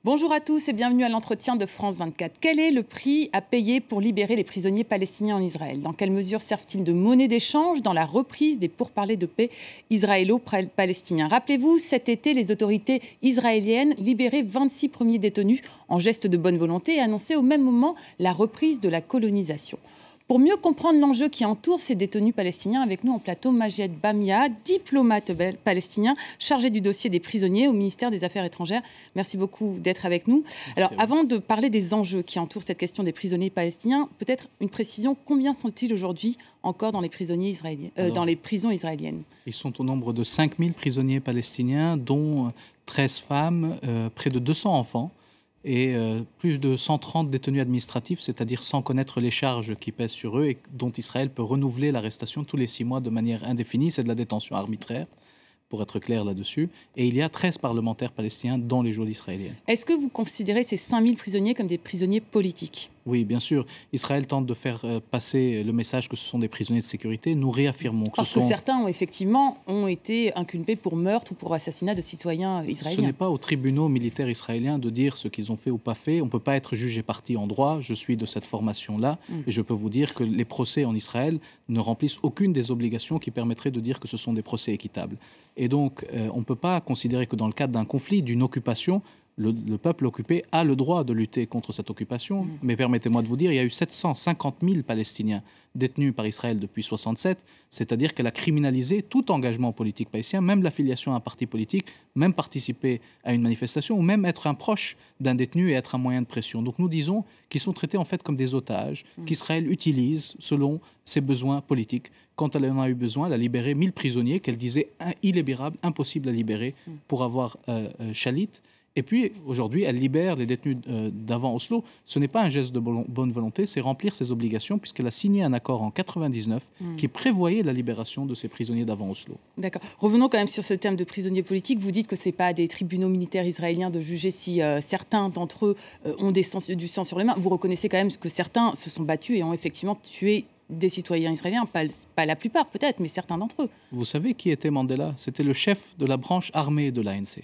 Bonjour à tous et bienvenue à l'entretien de France 24. Quel est le prix à payer pour libérer les prisonniers palestiniens en Israël? Dans quelle mesure servent-ils de monnaie d'échange dans la reprise des pourparlers de paix israélo-palestiniens? Rappelez-vous, cet été, les autorités israéliennes libéraient 26 premiers détenus en geste de bonne volonté et annonçaient au même moment la reprise de la colonisation. Pour mieux comprendre l'enjeu qui entoure ces détenus palestiniens, avec nous en plateau, Majed Bamia, diplomate palestinien, chargé du dossier des prisonniers au ministère des Affaires étrangères. Merci beaucoup d'être avec nous. Alors, avant de parler des enjeux qui entourent cette question des prisonniers palestiniens, peut-être une précision, combien sont-ils aujourd'hui encore dans les prisons israéliennes? Ils sont au nombre de 5000 prisonniers palestiniens, dont 13 femmes, près de 200 enfants. Et plus de 130 détenus administratifs, c'est-à-dire sans connaître les charges qui pèsent sur eux et dont Israël peut renouveler l'arrestation tous les 6 mois de manière indéfinie. C'est de la détention arbitraire, pour être clair là-dessus. Et il y a 13 parlementaires palestiniens dans les geôles israéliennes. Est-ce que vous considérez ces 5000 prisonniers comme des prisonniers politiques ? Oui, bien sûr. Israël tente de faire passer le message que ce sont des prisonniers de sécurité. Nous réaffirmons que certains ont été inculpés pour meurtre ou pour assassinat de citoyens israéliens. Ce n'est pas aux tribunaux militaires israéliens de dire ce qu'ils ont fait ou pas fait. On ne peut pas être jugé partie en droit. Je suis de cette formation-là. Et je peux vous dire que les procès en Israël ne remplissent aucune des obligations qui permettraient de dire que ce sont des procès équitables. Et donc, on ne peut pas considérer que dans le cadre d'un conflit, d'une occupation, le peuple occupé a le droit de lutter contre cette occupation. Mais permettez-moi de vous dire, il y a eu 750 000 Palestiniens détenus par Israël depuis 1967, c'est-à-dire qu'elle a criminalisé tout engagement politique palestinien, même l'affiliation à un parti politique, même participer à une manifestation, ou même être un proche d'un détenu et être un moyen de pression. Donc nous disons qu'ils sont traités en fait comme des otages, qu'Israël utilise selon ses besoins politiques. Quand elle en a eu besoin, elle a libéré 1000 prisonniers qu'elle disait illibérables, impossibles à libérer pour avoir Shalit. Et puis, aujourd'hui, elle libère les détenus d'avant Oslo. Ce n'est pas un geste de bonne volonté, c'est remplir ses obligations, puisqu'elle a signé un accord en 1999 qui prévoyait la libération de ces prisonniers d'avant Oslo. D'accord. Revenons quand même sur ce thème de prisonniers politiques. Vous dites que ce n'est pas des tribunaux militaires israéliens de juger si certains d'entre eux ont du sang sur les mains. Vous reconnaissez quand même que certains se sont battus et ont effectivement tué des citoyens israéliens, pas la plupart peut-être, mais certains d'entre eux. Vous savez qui était Mandela? C'était le chef de la branche armée de l'ANC.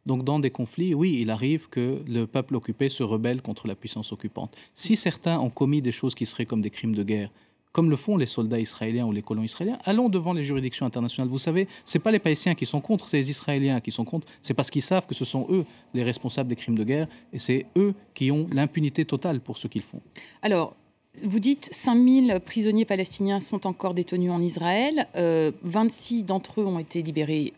Donc dans des conflits, oui, il arrive que le peuple occupé se rebelle contre la puissance occupante. Si certains ont commis des choses qui seraient comme des crimes de guerre, comme le font les soldats israéliens ou les colons israéliens, allons devant les juridictions internationales. Vous savez, ce n'est pas les Palestiniens qui sont contre, c'est les Israéliens qui sont contre. C'est parce qu'ils savent que ce sont eux les responsables des crimes de guerre et c'est eux qui ont l'impunité totale pour ce qu'ils font. Alors, vous dites 5000 prisonniers palestiniens sont encore détenus en Israël. 26 d'entre eux ont été libérés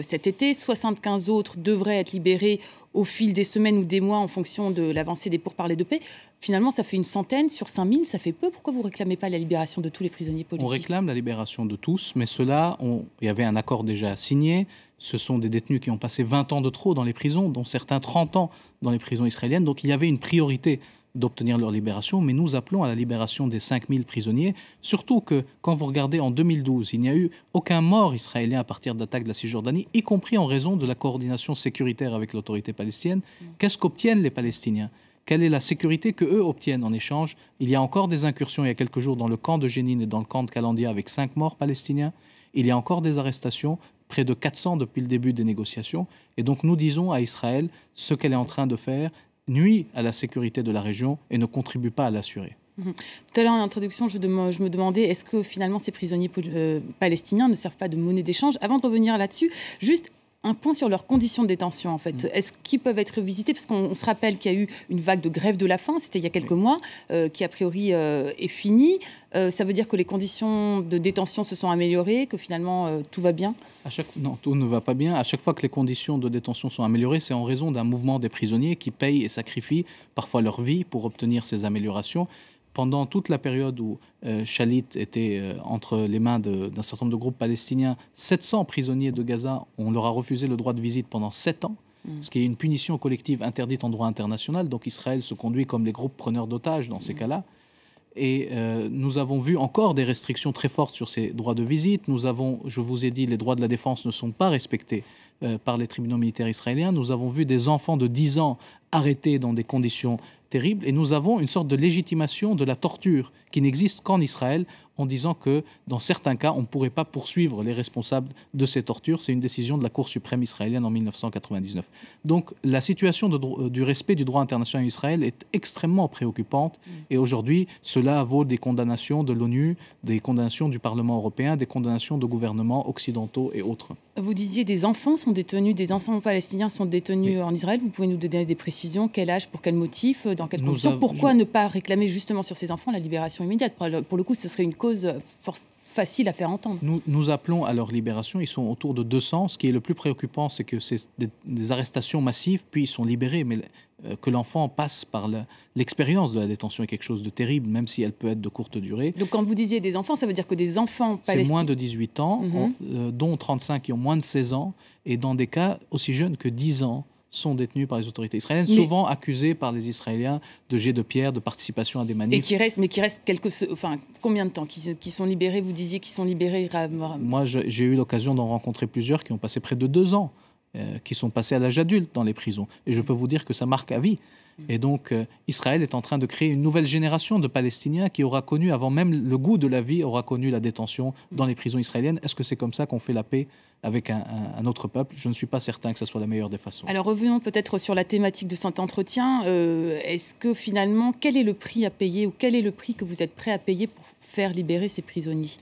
cet été. 75 autres devraient être libérés au fil des semaines ou des mois en fonction de l'avancée des pourparlers de paix. Finalement, ça fait une centaine sur 5000. Ça fait peu. Pourquoi vous ne réclamez pas la libération de tous les prisonniers politiques? On réclame la libération de tous, mais ceux-là, il y avait un accord déjà signé. Ce sont des détenus qui ont passé 20 ans de trop dans les prisons, dont certains 30 ans dans les prisons israéliennes. Donc il y avait une priorité d'obtenir leur libération, mais nous appelons à la libération des 5000 prisonniers, surtout que quand vous regardez en 2012, il n'y a eu aucun mort israélien à partir de l'attaque de la Cisjordanie, y compris en raison de la coordination sécuritaire avec l'autorité palestinienne. Qu'est-ce qu'obtiennent les Palestiniens? Quelle est la sécurité qu'eux obtiennent en échange? Il y a encore des incursions il y a quelques jours dans le camp de Jénine et dans le camp de Kalandia avec 5 morts palestiniens. Il y a encore des arrestations, près de 400 depuis le début des négociations. Et donc nous disons à Israël ce qu'elle est en train de faire nuit à la sécurité de la région et ne contribue pas à l'assurer. Tout à l'heure en introduction, je me demandais est-ce que finalement ces prisonniers palestiniens ne servent pas de monnaie d'échange? Avant de revenir là-dessus, juste un point sur leurs conditions de détention, en fait. Est-ce qu'ils peuvent être visités? Parce qu'on se rappelle qu'il y a eu une vague de grève de la faim, c'était il y a quelques mois, qui a priori est finie. Ça veut dire que les conditions de détention se sont améliorées, que finalement tout va bien? Non, tout ne va pas bien. À chaque fois que les conditions de détention sont améliorées, c'est en raison d'un mouvement des prisonniers qui payent et sacrifient parfois leur vie pour obtenir ces améliorations. Pendant toute la période où Shalit était entre les mains d'un certain nombre de groupes palestiniens, 700 prisonniers de Gaza, on leur a refusé le droit de visite pendant 7 ans, ce qui est une punition collective interdite en droit international. Donc Israël se conduit comme les groupes preneurs d'otages dans ces cas-là. Et nous avons vu encore des restrictions très fortes sur ces droits de visite. Nous avons, je vous ai dit, les droits de la défense ne sont pas respectés par les tribunaux militaires israéliens. Nous avons vu des enfants de 10 ans arrêtés dans des conditions terribles. Et nous avons une sorte de légitimation de la torture qui n'existe qu'en Israël. en disant que dans certains cas, on ne pourrait pas poursuivre les responsables de ces tortures. C'est une décision de la Cour suprême israélienne en 1999. Donc la situation du respect du droit international en Israël est extrêmement préoccupante. Et aujourd'hui, cela vaut des condamnations de l'ONU, des condamnations du Parlement européen, des condamnations de gouvernements occidentaux et autres. Vous disiez des enfants sont détenus, des enfants palestiniens sont détenus en Israël. Vous pouvez nous donner des précisions? Quel âge, pour quel motif, dans quelles conditions? Pourquoi ne pas réclamer justement sur ces enfants la libération immédiate? Pour le coup, ce serait une cause facile à faire entendre. Nous appelons à leur libération. Ils sont autour de 200. Ce qui est le plus préoccupant, c'est que c'est des arrestations massives, puis ils sont libérés. Mais que l'enfant passe par l'expérience de la détention est quelque chose de terrible, même si elle peut être de courte durée. Donc quand vous disiez des enfants, ça veut dire que des enfants palestiniens... C'est moins de 18 ans, dont 35 qui ont moins de 16 ans, et dans des cas aussi jeunes que 10 ans, sont détenus par les autorités israéliennes, souvent accusés par les Israéliens de jet de pierre, de participation à des manifs. Et qui restent combien de temps qui sont libérés? Vous disiez qu'ils sont libérés... Moi, j'ai eu l'occasion d'en rencontrer plusieurs qui ont passé près de 2 ans, qui sont passés à l'âge adulte dans les prisons. Et je peux vous dire que ça marque à vie. Et donc, Israël est en train de créer une nouvelle génération de Palestiniens qui aura connu, avant même le goût de la vie, aura connu la détention dans les prisons israéliennes. Est-ce que c'est comme ça qu'on fait la paix avec un autre peuple? Je ne suis pas certain que ce soit la meilleure des façons. Alors revenons peut-être sur la thématique de cet entretien. Est-ce que finalement, quel est le prix à payer, ou quel est le prix que vous êtes prêt à payer pour faire libérer ces prisonniers?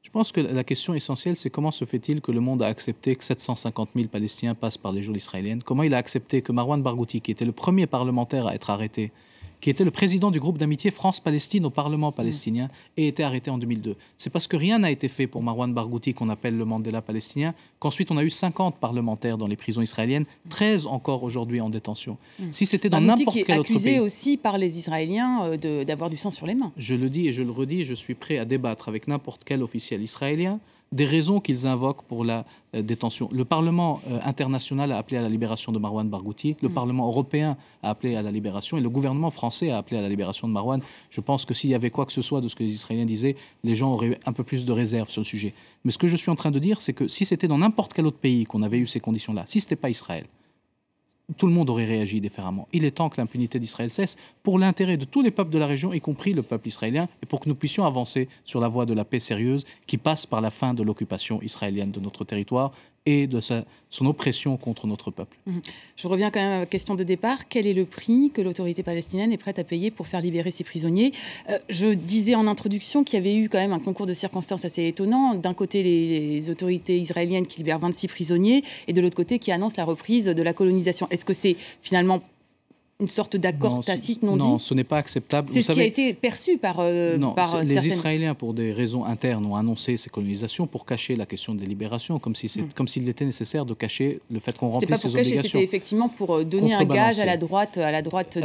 Je pense que la question essentielle, c'est comment se fait-il que le monde a accepté que 750 000 Palestiniens passent par les geôles israéliennes? Comment il a accepté que Marwan Barghouti, qui était le premier parlementaire à être arrêté, qui était le président du groupe d'amitié France-Palestine au Parlement palestinien, ait été arrêté en 2002? C'est parce que rien n'a été fait pour Marwan Barghouti, qu'on appelle le Mandela palestinien, qu'ensuite on a eu 50 parlementaires dans les prisons israéliennes, 13 encore aujourd'hui en détention. Si c'était dans n'importe quel autre pays... accusé aussi par les Israéliens d'avoir du sang sur les mains. Je le dis et je le redis, je suis prêt à débattre avec n'importe quel officiel israélien des raisons qu'ils invoquent pour la détention. Le Parlement international a appelé à la libération de Marwan Barghouti, le Parlement européen a appelé à la libération et le gouvernement français a appelé à la libération de Marwan. Je pense que s'il y avait quoi que ce soit de ce que les Israéliens disaient, les gens auraient eu un peu plus de réserve sur le sujet. Mais ce que je suis en train de dire, c'est que si c'était dans n'importe quel autre pays qu'on avait eu ces conditions-là, si ce n'était pas Israël, tout le monde aurait réagi différemment. Il est temps que l'impunité d'Israël cesse pour l'intérêt de tous les peuples de la région, y compris le peuple israélien, et pour que nous puissions avancer sur la voie de la paix sérieuse qui passe par la fin de l'occupation israélienne de notre territoire et de son oppression contre notre peuple. Je reviens quand même à la question de départ. Quel est le prix que l'autorité palestinienne est prête à payer pour faire libérer ces prisonniers? Je disais en introduction qu'il y avait eu quand même un concours de circonstances assez étonnant. D'un côté, les autorités israéliennes qui libèrent 26 prisonniers et de l'autre côté, qui annoncent la reprise de la colonisation. Est-ce que c'est finalement une sorte d'accord tacite non dit? Non, ce n'est pas acceptable. C'est ce qui a été perçu par les Israéliens, pour des raisons internes, ont annoncé ces colonisations pour cacher la question des libérations, comme s'il était nécessaire de cacher le fait qu'on remplisse ses obligations. C'était effectivement pour donner un gage à la droite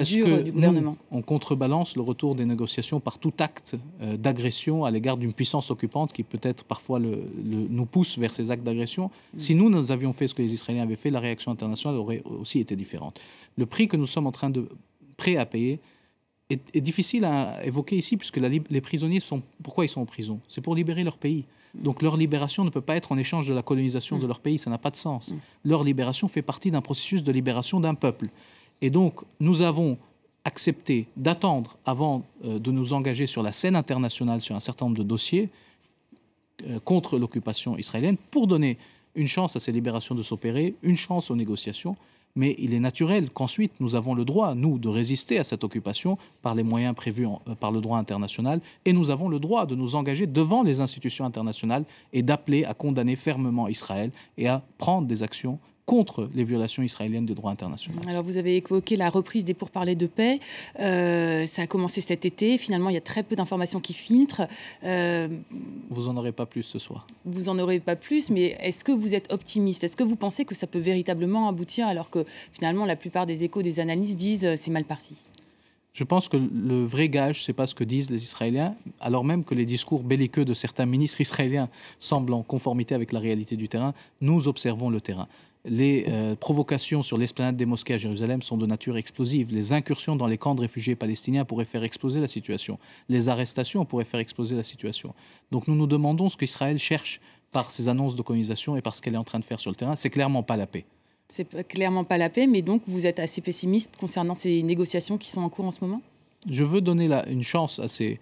dure du gouvernement. On contrebalance le retour des négociations par tout acte d'agression à l'égard d'une puissance occupante qui peut-être parfois nous pousse vers ces actes d'agression. Si nous avions fait ce que les Israéliens avaient fait, la réaction internationale aurait aussi été différente. Le prix que nous sommes prêts à payer est difficile à évoquer ici, puisque les prisonniers pourquoi ils sont en prison? C'est pour libérer leur pays. Donc leur libération ne peut pas être en échange de la colonisation de leur pays, ça n'a pas de sens. Leur libération fait partie d'un processus de libération d'un peuple. Et donc nous avons accepté d'attendre avant de nous engager sur la scène internationale sur un certain nombre de dossiers contre l'occupation israélienne pour donner une chance à ces libérations de s'opérer, une chance aux négociations. Mais il est naturel qu'ensuite, nous avons le droit, nous, de résister à cette occupation par les moyens prévus par le droit international. Et nous avons le droit de nous engager devant les institutions internationales et d'appeler à condamner fermement Israël et à prendre des actions contre les violations israéliennes du droit international. Alors vous avez évoqué la reprise des pourparlers de paix. Ça a commencé cet été. Finalement, il y a très peu d'informations qui filtrent. Vous n'en aurez pas plus ce soir. Vous n'en aurez pas plus, mais est-ce que vous êtes optimiste? Est-ce que vous pensez que ça peut véritablement aboutir alors que finalement la plupart des échos des analystes disent c'est mal parti? Je pense que le vrai gage, ce n'est pas ce que disent les Israéliens, alors même que les discours belliqueux de certains ministres israéliens semblent en conformité avec la réalité du terrain. Nous observons le terrain. Les provocations sur l'esplanade des mosquées à Jérusalem sont de nature explosive. Les incursions dans les camps de réfugiés palestiniens pourraient faire exploser la situation. Les arrestations pourraient faire exploser la situation. Donc nous nous demandons ce qu'Israël cherche par ses annonces de colonisation et par ce qu'elle est en train de faire sur le terrain. C'est clairement pas la paix. C'est clairement pas la paix, mais donc vous êtes assez pessimiste concernant ces négociations qui sont en cours en ce moment? Je veux donner une chance à ces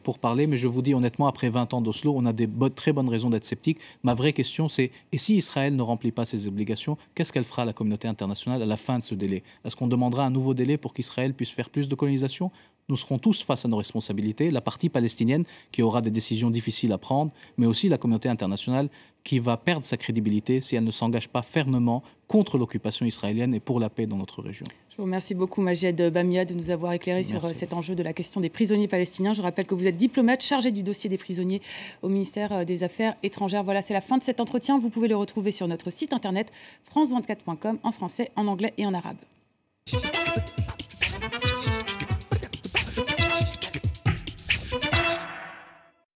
pour parler. Mais je vous dis honnêtement, après 20 ans d'Oslo, on a des très bonnes raisons d'être sceptiques. Ma vraie question, c'est, et si Israël ne remplit pas ses obligations, qu'est-ce qu'elle fera, la communauté internationale, à la fin de ce délai? Est-ce qu'on demandera un nouveau délai pour qu'Israël puisse faire plus de colonisation? Nous serons tous face à nos responsabilités, la partie palestinienne qui aura des décisions difficiles à prendre, mais aussi la communauté internationale qui va perdre sa crédibilité si elle ne s'engage pas fermement contre l'occupation israélienne et pour la paix dans notre région. Je vous remercie beaucoup, Majed Bamia, de nous avoir éclairé sur cet enjeu de la question des prisonniers palestiniens. Je rappelle que vous êtes diplomate chargé du dossier des prisonniers au ministère des Affaires étrangères. Voilà, c'est la fin de cet entretien. Vous pouvez le retrouver sur notre site internet france24.com en français, en anglais et en arabe.